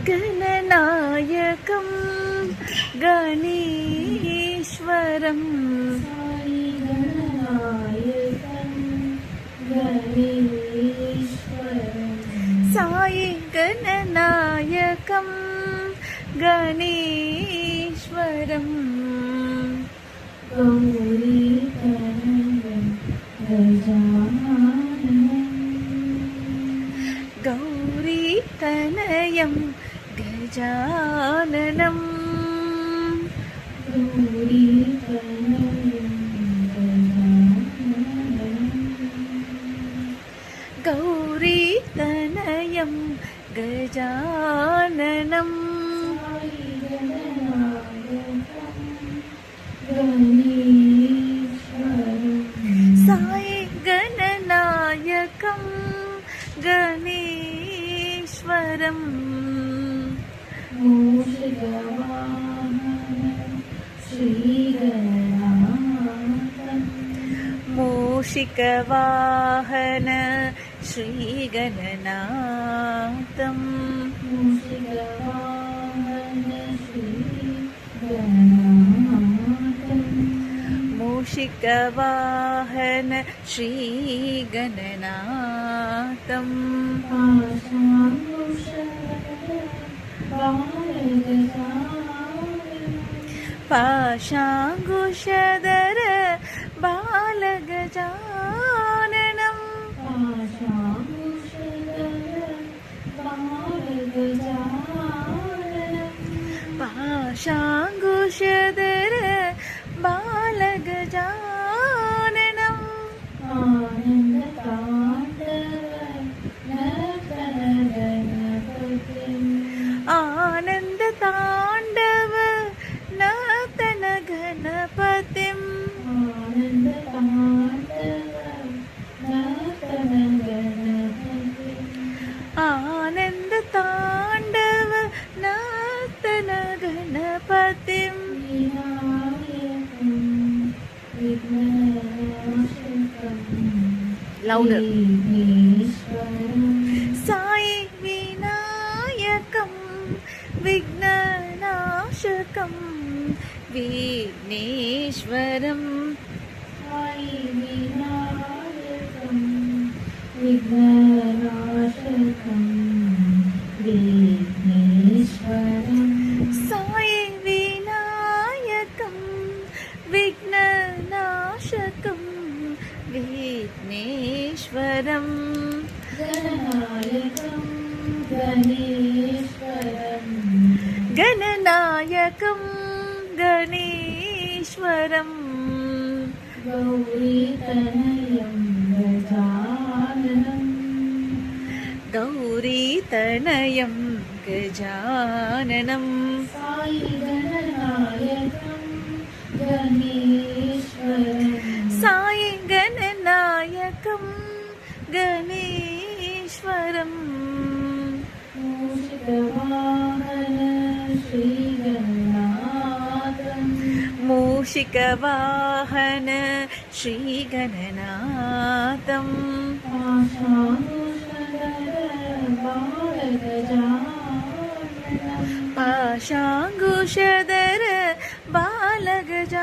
गणनायकं गणेश्वरं Sai गणनायकं गणेश्वरं गौरीतनयं गजाननं गौरीतनयं गजाननं Sai गणनायकं गणेश्वरं मूषिकवाहन श्रीगणनाथं मूषिकवाहन श्रीगणनाथं पाशाङ्कुशधर बालगजाननं पाशाङ्कुशधर बालगजाननं आनन्दताण्डव नर्तन गणपतिं आनन्दताण्डव नर्तन गणपतिं लौडर Sai विनायकं विघ्ननाशकं विघ्नेश्वरं Sai विनायकं विघ्ननाशकं विघ्नेश्वरं गणनायकं गणेश्वरं गौरीतनयं गजाननं Sai गणनायकं गणेश्वरं मूषिकवाहन श्रीगणनाथं पाशाङ्कुशधर बालगजाननं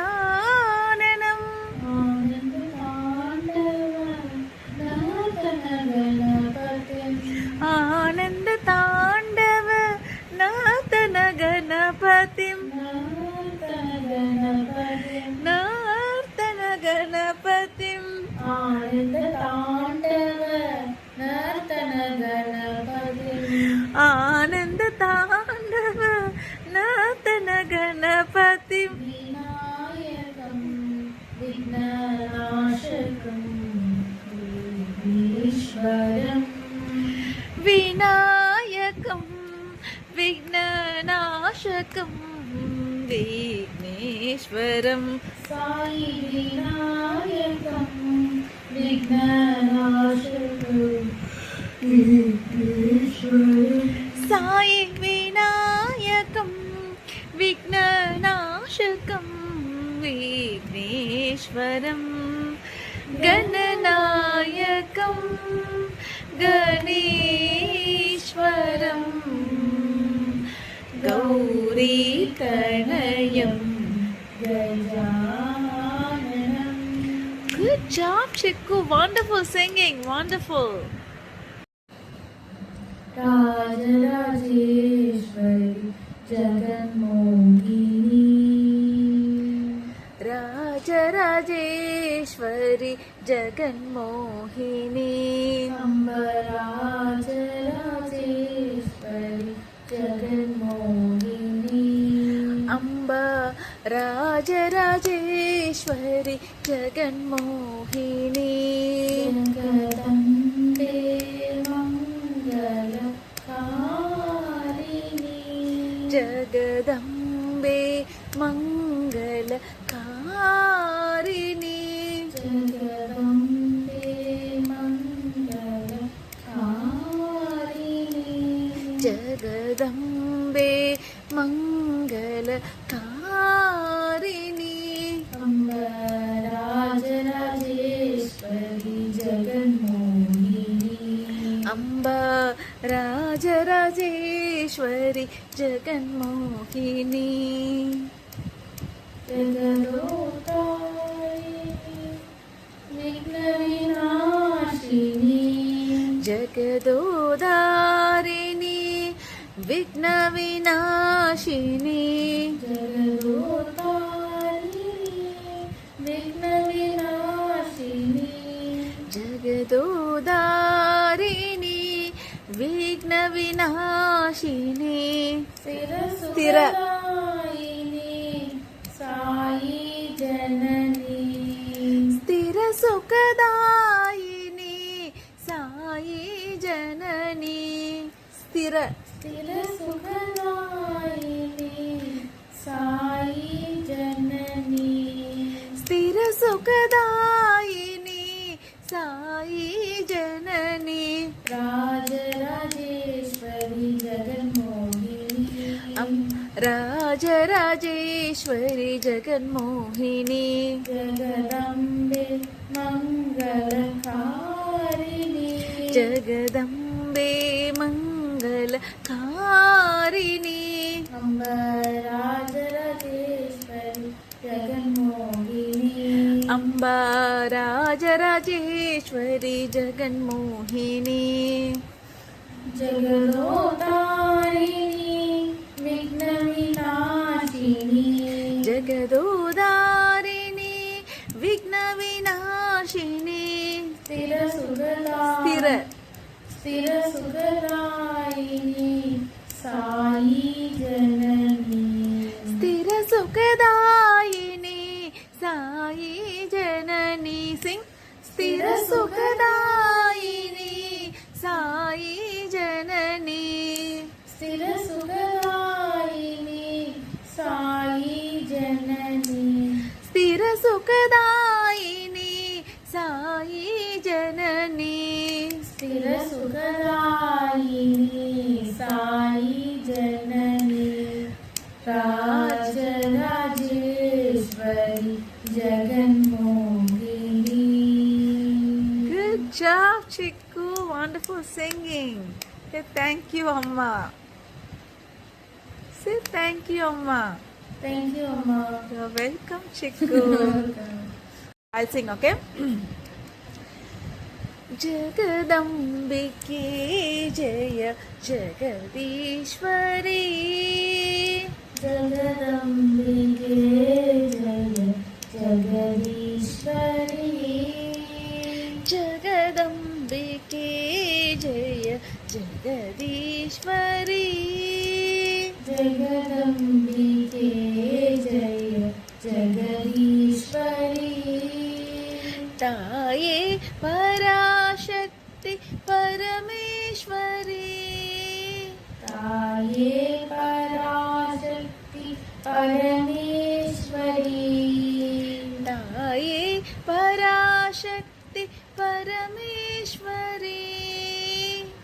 आनन्दताण्डव नर्तन गणपतिं नर्तन गणपतिं आनन्दताण्डव नर्तन गणपतिं विनायकं विघ्ननाशकं विघ्नेश्वरं Sai विनायकं विघ्ननाशकं विघ्नेश्वरं Sai विनायकं विघ्ननाशकं विघ्नेश्वरं गणनायकं job, Chikku. Wonderful singing. Wonderful. Rajarajeshwari Jaganmohini Rajarajeshwari Jaganmohini అంబ రాజరాజేశ్వరి జగన్మోహిని అంబ రాజరాజేశ్వరి జగన్మోహిని జగదంబే మంగళకారిణి జగదంబే మంగళకారిణి జగదంబే మంగళకారిణి జగదంబే మంగళకారిణి అంబ రాజరాజేశ్వరి జగన్మోహిని అంబ రాజరాజేశ్వరి జగన్మోహిని జగదోదారిణి విఘ్న వినాశిని జగదోదారిణి విఘ్న వినాశిని స్థిర సాయి జనని స్థిర సుఖదాయిని సాయి జనని స్థిర స్థిర సుఖదాయిని సాయి జనని స్థిర సుఖదాయిని సాయి జనని రాజరాజేశ్వరి జగన్మోహిని రాజరాజేశ్వరి జగన్మోహిని జగదంబే మంగళకారిణి జగదంబే మంగళకారిణి అంబ రాజరాజేశ్వరి జగన్మోహిని అంబ రాజరాజేశ్వరి జగన్మోహిని జగదోదారిణి విఘ్న వినాశిని జగదోదారిణి విఘ్న వినాశిని స్థిర స్థిర స్థిర సుఖదాయిని సాయి జనని స్థిర సుఖదాయిని సాయి జనని సింగ్ స్థిర సుఖదాయిని సాయి జనని స్థిర సుఖదాయిని సాయి జనని స్థిర సుఖదాయిని సాయి జనని స్థిర సుఖదాయిని సాయి జనని రాజరాజేశ్వరి జగన్మోహిని Good job, Chikku. Wonderful singing. Say thank you, Amma. Say thank you, Amma. Thank you అమ్మా You're welcome, Chikku. I'll sing, okay? జగదంబికే జయ జగదీశ్వరి జగదంబికే జయ జగదీశ్వరి జగదంబికే జయ జగదీశ్వరి జగదంబికే జయ జగదీశ్వరి తాయే పరాశక్తి పరమేశ్వరి తాయే పరాశక్తి పరమేశ్వరి తాయే పరాశక్తి పరమేశ్వరి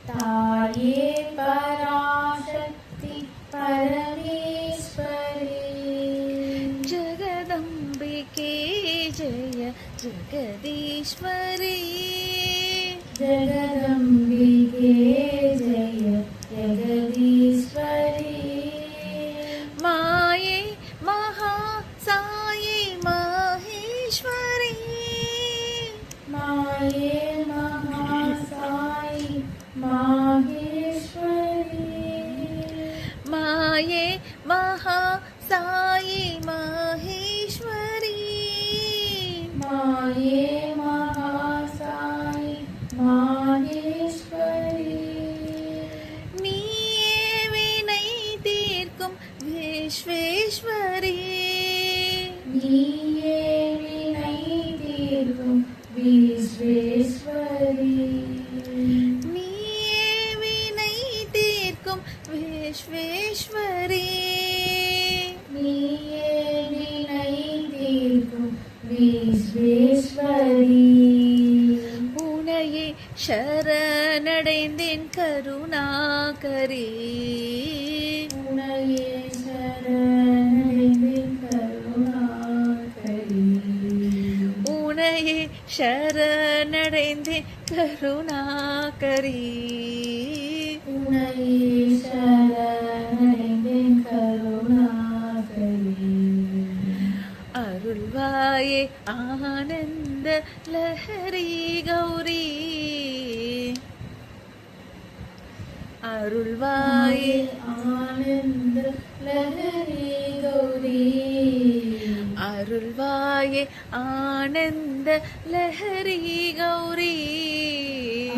తాయే పరాశక్తి పరమేశ్వరి జగదంబికే జయ జగదీశ్వరి జగదంబికే జయ జగదీశ్వరి మాయే మహా సాయి మహేశ్వరి माये महासाई माहेश्वरी माये महासाई माहेश्वरी माये महासाई माहेश्वरी நீயே வினை தீர்க்கும் விஸ்வேஸ்வரி நீயே வினை தீர்க்கும் விஸ்வேஸ்வரி நீயே வினை தீர்க்கும் விஸ்வேஸ்வரி நீயே வினை தீர்க்கும் விஸ்வேஸ்வரி உனையே சரணடைந்தேன் கருணாகரி உனையே சரணடைந்தேன் கருணாகரி உனையே சரணடைந்தேன் கருணாகரி உனையே சரணடைந்தேன் கருணாகரி அருள்வாயே ஆனந்த லஹரி கௌரி அருள்வாயே ஆனந்த லஹரி கௌரி அருள்வாயே ஆனந்த லஹரி கௌரி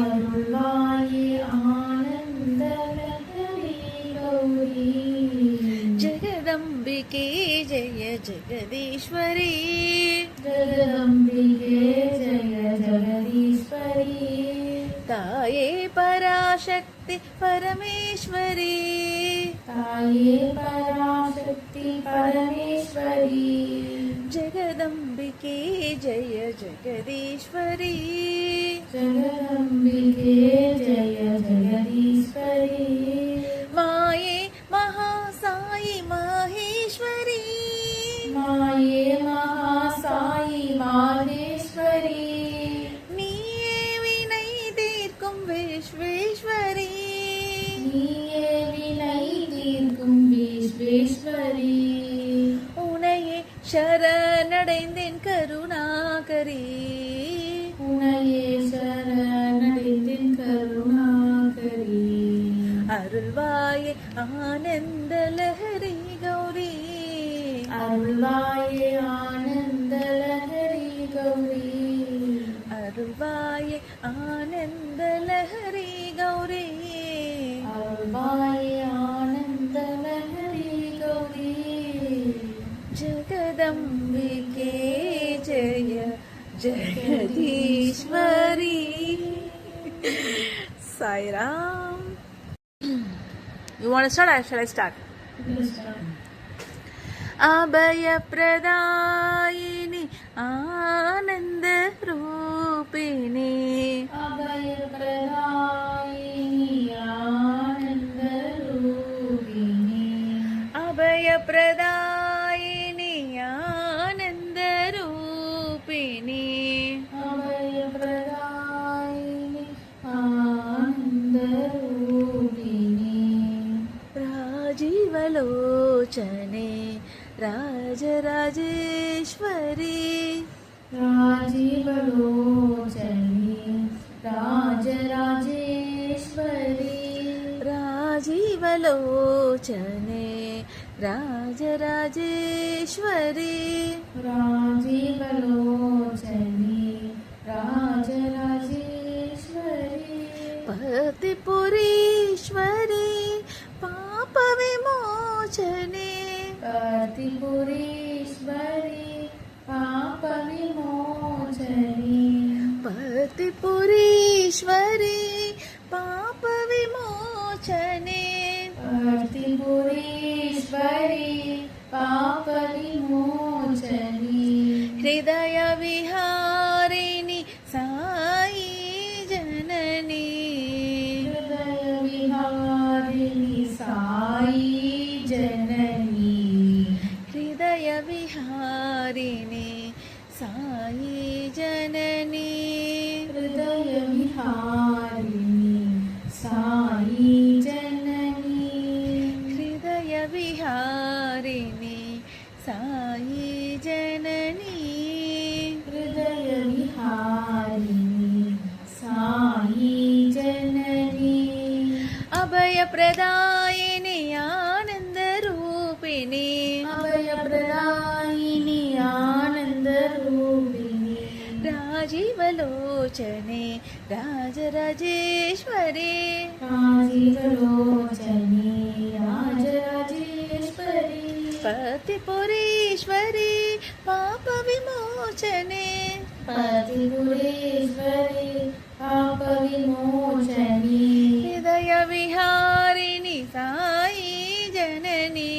அருள்வாயே ஆனந்த லஹரி கௌரி ஜெகதம்பிகே ஜெய ஜெகதீஸ்வரி ஜகதம்பிகே ஜய ஜகதீஸ்வரி தாயே பராசக்தி பரமேஸ்வரி தாயே பராசக்தி பரமேஸ்வரி ஜெகதம்பிகே ஜெய ஜெகதீஸ்வரி ஜகதம்பிகே ஜய ஜகதீஸ்வரி மாயே மகாசாயி மாஹேஸ்வரி மாயே மகாசாயி மாஹேஸ்வரி நீயே வினை தீர்க்கும் விஸ்வேஸ்வரி நீயே வினை தீர்க்கும் விஸ்வேஸ்வரி உனையே சரணடைந்தேன் கருணாகரி உனையே சரணடைந்தேன் கருணாகரி அருள்வாயே ஆனந்த லஹரி கௌரி அருள்வாயே ஆனந்த லஹரி கௌரி அருள்வாயே ஆனந்த லஹரி கௌரி அருள்வாயே ஆனந்த லஹரி கௌரி ஜெகதம்பிகே ஜெய Jagadeeswari Sairam. You want to start or shall I start? अभयप्रदायिनि Anand रूपिणी अभयप्रदायिनि Anand रूपिणी अभयप्रदायिनि Anand रूपिणी अभयप्रदायिनि Anand रूपिणी राजीवलोचने Rajrajeshwari राजीवलोचने Rajrajeshwari राजीवलोचने Rajrajeshwari राजीवलोचने Rajrajeshwari पतिपुरीश्वरी पापविमोचने पतिपुरीश्वरी पापविमोचने पतिपुरीश्वरी पापविमोचने पतिपुरीश्वरी पापविमोचने हृदयविहारिणि Sai Janani हृदयविहारिणि Sai Janani हृदयविहारिणि Sai Janani हृदयविहारिणि Sai Janani हृदयविहारिणि अभयप्रदायिनि आनन्दरूपिणि अभयप्रदायिनि आनन्दरूपिणि राजीवलोचने Rajrajeshwari राजीवलोचने Rajrajeshwari पतिपुरेश्वरी पापविमोचने पतिपुरेश्वरी पापविमोचनी हृदयविहारिणि Sai Janani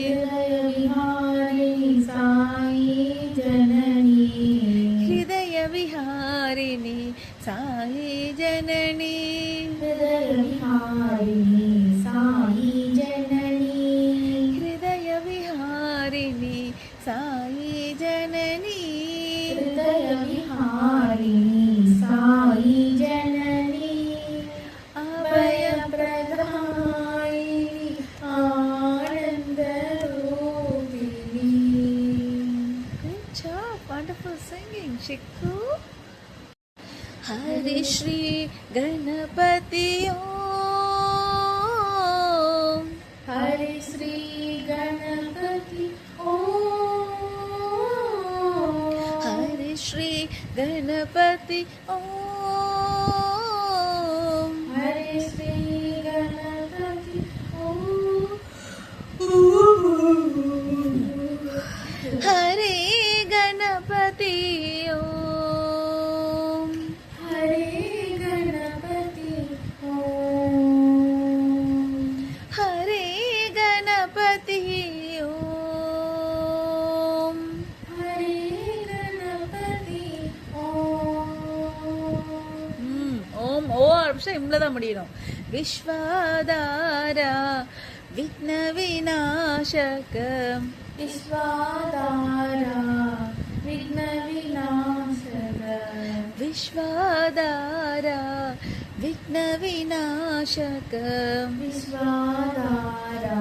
हृदयविहारिणि Sai Janani हृदयविहारिणि Sai Janani हृदयविहारिणि Sai Janani हृदयविहारिणि Sai Janani हृदयविहारिणि Sai Janani अभयप्रदायिनि आनन्दरूपिणि. Good job, wonderful singing, Shikku. Hari Shri Ganapati Om. Hari Shri Ganpati Om. Hari Shri Ganapati Om. Hari Shri Ganpati Om. Hare Ganapati Om. Hare Ganpati Om. Hare Ganapati Om. हरे गणपति ओम. ஓம் ஓ ஆரம்பிச்சா இம்ல தான் முடியணும். விஸ்வாதார விக்ன விநாசக विश्वाधारा विघ्न विनाशक விஸ்வாதார விக்ன விநாசக विश्वाधारा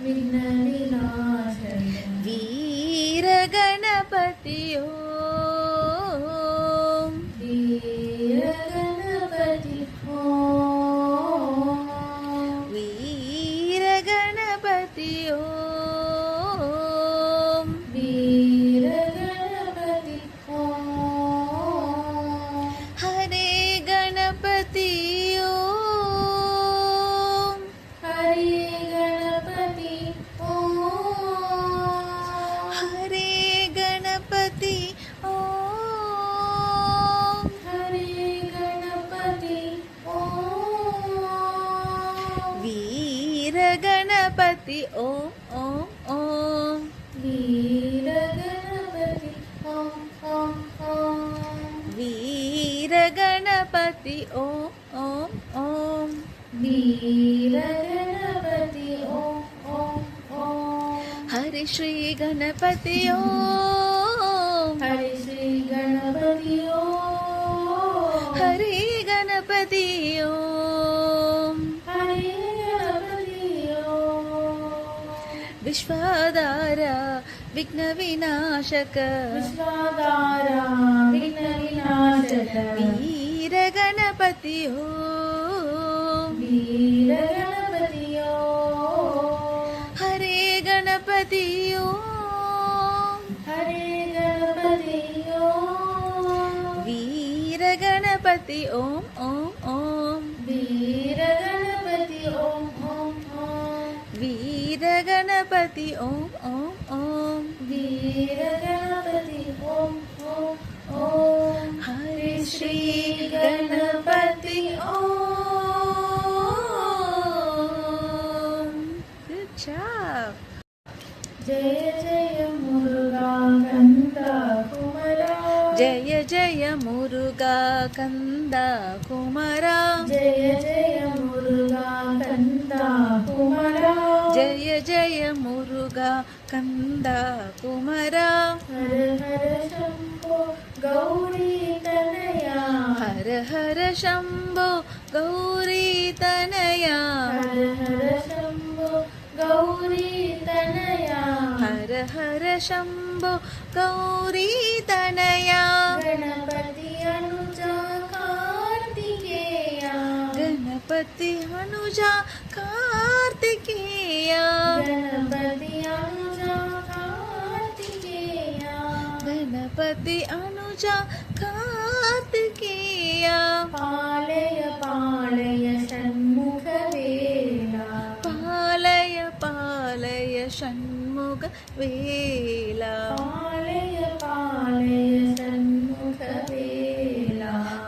विघ्न विनाशक வீர கணபதி ஓம். वीर गणपति ओम. வீர கணபதி ஓம். वीर गणपति ओम. ஹரே கணபதி ஓம். हरे गणपति ओम. ஹரே கணபதி ஓம். हरे गणपति ओम. வீர கணபதி ஓம் ஓம் ஓம். वीर गणपति ओम ओम ओम. வீர கணபதி ஓம் ஓம் ஓம். वीर गणपति ओम ओम ओम. ஹரி ஸ்ரீ கணபதி ஓம். हरि श्री गणपति ओम. ஹரி கணபதி ஓம். हरे गणपति ओम. விஸ்வாதார விக்ன விநாசக विश्वाधारा विघ्न विनाशक வீர கணபதி ஓம். वीर गणपति ओम. ஹரே கணபதி ஓம். हरे गणपति ओम. வீர கணபதி ஓம் ஓம் ஓம். वीर गणपति ओम ओम ओम. வீர கணபதி ஓம் ஓம் ஓம். वीर गणपति ओम ओम ओम. ஹரி ஸ்ரீ गणपति ओम. Good job. जय जय मुरुगा कंदा कुमरा. ஜய ஜய முருகா கந்தா குமரா. जय जय मुरुगा कंदा कुमरा. ஜய ஜய முருகா கந்தா குமரா. हर हर शंभो गौरी तनया. ஹர ஹர சம்போ கௌரி தனயா. हर हर शंभो गौरी तनया. ஹர ஹர சம்போ கௌரி தனயா. गणपति अनुजा कार्तिकेया. गणपति अनुजा गणपति अनुजा कार्तिकेय पालय पालय षण्मुखवेला पालय पालय षण्मुख वेला पालय पालय षण्मुखवेला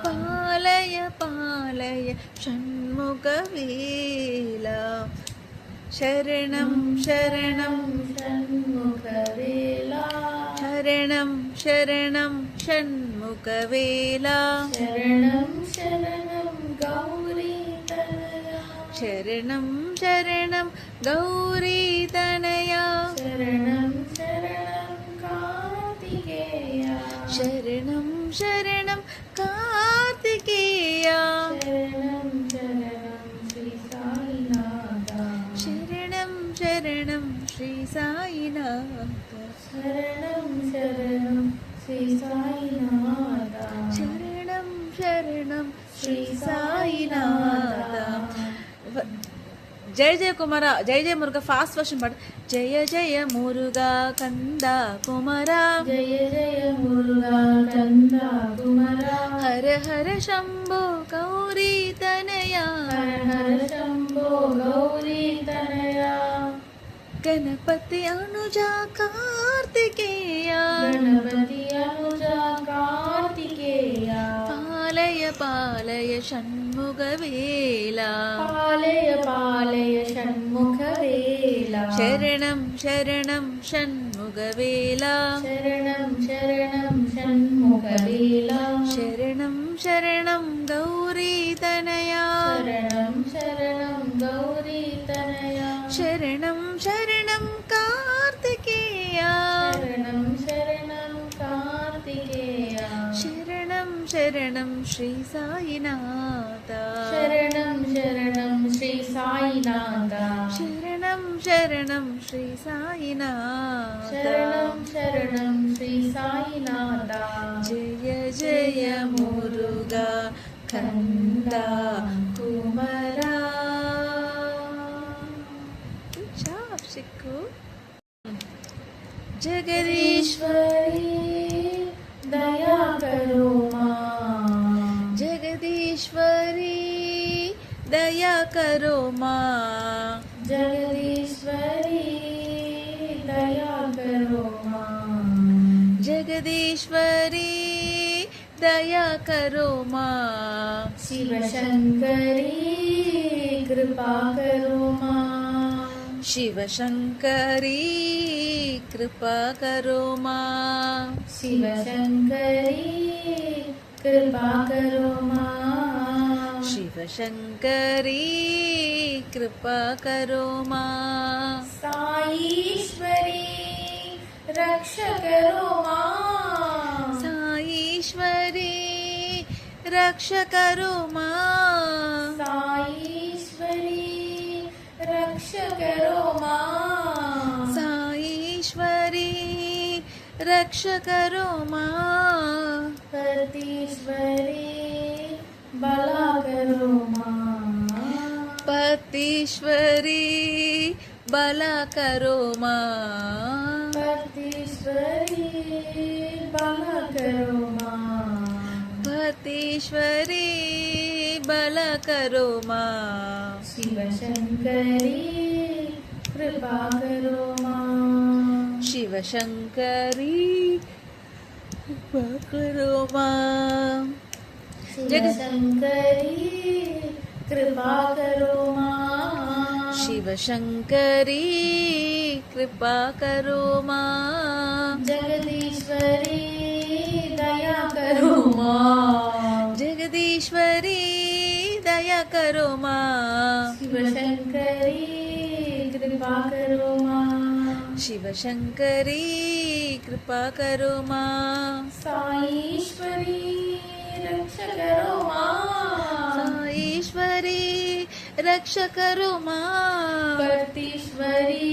पालय पालय षण्मुखवेला शरणं शरणं षण्मुखवेला शरणं शरणं षण्मुखवेला शरणं शरणं गौरीतनया शरणं शरणं गौरीतनया शरणं शरणं कार्तिकेया शरणं शरणं कार्तिकेया शरणं शरणं श्री साईनाथा शरणं शरणं श्री साईनाथ शरणं शरणं श्री साईनाथा शरणं शरणं श्री साईनाथा जय जय कुमारा जय जय मुरुगा फास्ट वर्षन पाड जय जय मुरुगा कंदा कुमारा जय जय मुरुगा कंदा कुमारा हर हर शंभो गौरी तनया हर हर शंभो गौरी तनया गणपति अनुजा कार्तिकेया गणपति अनुजा कार्तिकेया पालय पालय षण्मुखवेला पालय पालय षण्मुखवेला शरणं शरणं षण्मुखवेला शरणं शरणं षण्मुखवेला शरणं शरणं गौरी तनया शरणं शरणं गौरी तनया शरणं शरणं कार्तिकेया शरणं शरणं कार्तिकेया शरणं शरणं श्री साईनाथ शरणं शरणं श्री साईनाथा शरणं शरणं श्री साईनाथ शरणं शरणं श्री साईनाथा जय जय मुरुगा कंदा कुमारा शिक्कू जगदीश्वरी ईश्वरी दया करो माँ जगदीश्वरी दया करो माँ जगदीश्वरी दया करो माँ जगदीश्वरी दया करो माँ शिव शंकरी कृपा करो माँ शिव शंकरी कृपा करो माँ शिव शंकरी कृपा करो माँ शिव शंकरी कृपा करो माँ साईश्वरी रक्ष करो माँ साईश्वरी रक्ष करो माँ साईश्वरी रक्ष करो माँ साईश्वरी रक्ष करो माँ पतीश्वरी भला करो माँ पतीश्वरी भला करो माँ पतीश्वरी भला करो माँ पतीश्वरी भला करो माँ शिव शंकरी कृपा करो माँ शिव शंकरी कृपा करो माँ शिव शंकरी कृपा करो माँ शिव शंकरी कृपा करो माँ जगदीश्वरी दया करो माँ जगदीश्वरी दया करो माँ शिव शंकरी कृपा करो माँ शिव शंकरी कृपा करो माँ साईश्वरी रक्ष करो माँ साईश्वरी रक्ष करो माँ पतीश्वरी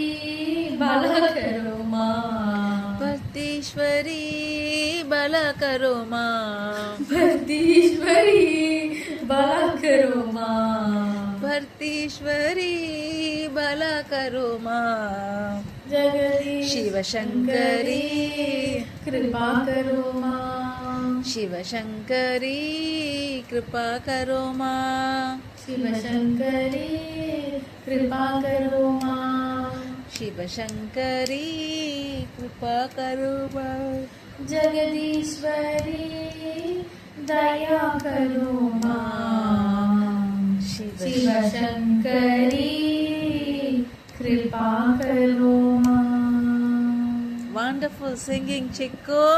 भला करो माँ पतीश्वरी भला करो माँ पतीश्वरी भला करो माँ भर्तीश्वरी भला करो माँ जगदीश शिव शंकरी कृपा करो माँ। शिव शंकरी कृपा करो माँ। शिव शंकरी कृपा करो माँ। शिव शंकरी कृपा करो माँ। जगदीश्वरी दया करो माँ। शिव शिव शंकरी कृपा करो माँ। Wonderful singing, Chikku.